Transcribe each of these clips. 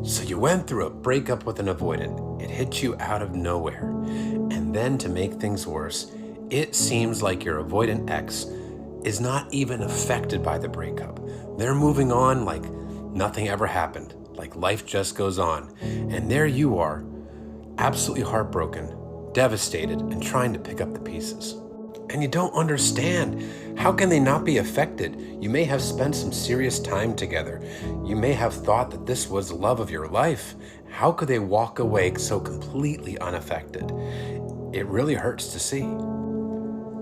So you went through a breakup with an avoidant. It hit you out of nowhere. And then to make things worse, it seems like your avoidant ex is not even affected by the breakup. They're moving on like nothing ever happened, like life just goes on. And there you are, absolutely heartbroken, devastated, and trying to pick up the pieces. And you don't understand. How can they not be affected? You may have spent some serious time together. You may have thought that this was the love of your life. How could they walk away so completely unaffected? It really hurts to see.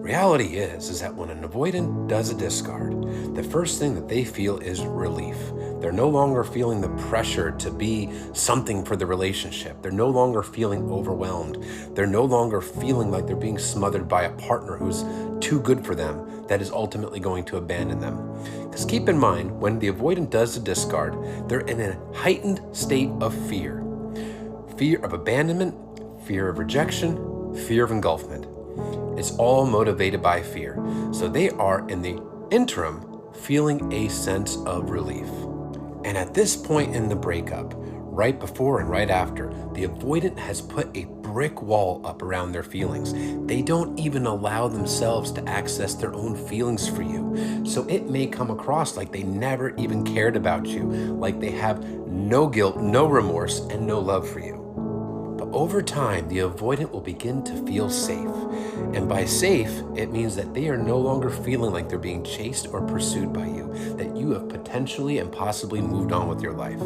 Reality is that when an avoidant does a discard, the first thing that they feel is relief. They're no longer feeling the pressure to be something for the relationship. They're no longer feeling overwhelmed. They're no longer feeling like they're being smothered by a partner who's too good for them, that is ultimately going to abandon them. Because keep in mind, when the avoidant does a discard, they're in a heightened state of fear. Fear of abandonment, fear of rejection, fear of engulfment. It's all motivated by fear. So they are, in the interim, feeling a sense of relief. And at this point in the breakup, right before and right after, the avoidant has put a brick wall up around their feelings. They don't even allow themselves to access their own feelings for you. So it may come across like they never even cared about you, like they have no guilt, no remorse, and no love for you. But over time, the avoidant will begin to feel safe. And by safe, it means that they are no longer feeling like they're being chased or pursued by you, that you have potentially and possibly moved on with your life.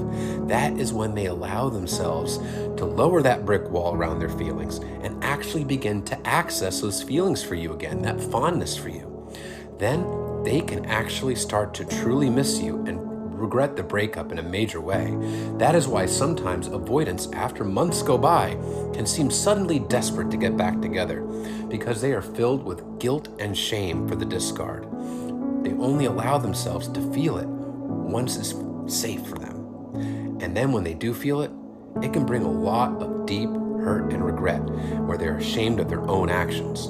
That is when they allow themselves to lower that brick wall around their feelings and actually begin to access those feelings for you again, that fondness for you. Then they can actually start to truly miss you and regret the breakup in a major way. That is why sometimes avoidants, after months go by, can seem suddenly desperate to get back together because they are filled with guilt and shame for the discard. They only allow themselves to feel it once it's safe for them. And then when they do feel it, it can bring a lot of deep hurt and regret where they're ashamed of their own actions.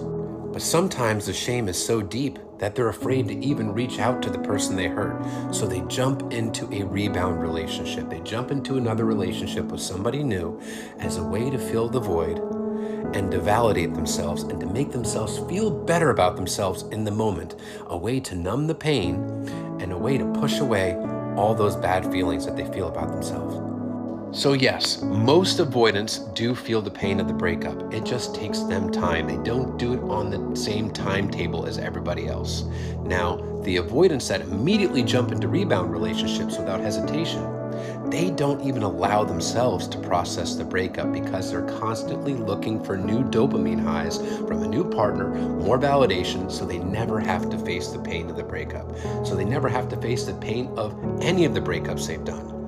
But sometimes the shame is so deep that they're afraid to even reach out to the person they hurt. So they jump into a rebound relationship. They jump into another relationship with somebody new as a way to fill the void and to validate themselves and to make themselves feel better about themselves in the moment. A way to numb the pain and a way to push away all those bad feelings that they feel about themselves. So yes, most avoidants do feel the pain of the breakup. It just takes them time. They don't do it on the same timetable as everybody else. Now, the avoidants that immediately jump into rebound relationships without hesitation, they don't even allow themselves to process the breakup because they're constantly looking for new dopamine highs from a new partner, more validation, so they never have to face the pain of the breakup. So they never have to face the pain of any of the breakups they've done.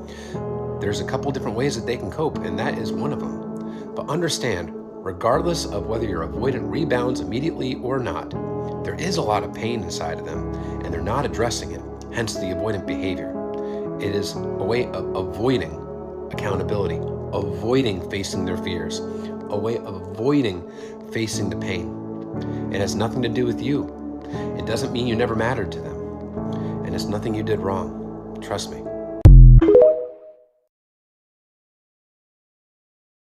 There's a couple different ways that they can cope, and that is one of them. But understand, regardless of whether your avoidant rebounds immediately or not, there is a lot of pain inside of them, and they're not addressing it, hence the avoidant behavior. It is a way of avoiding accountability, avoiding facing their fears, a way of avoiding facing the pain. It has nothing to do with you. It doesn't mean you never mattered to them, and it's nothing you did wrong. Trust me.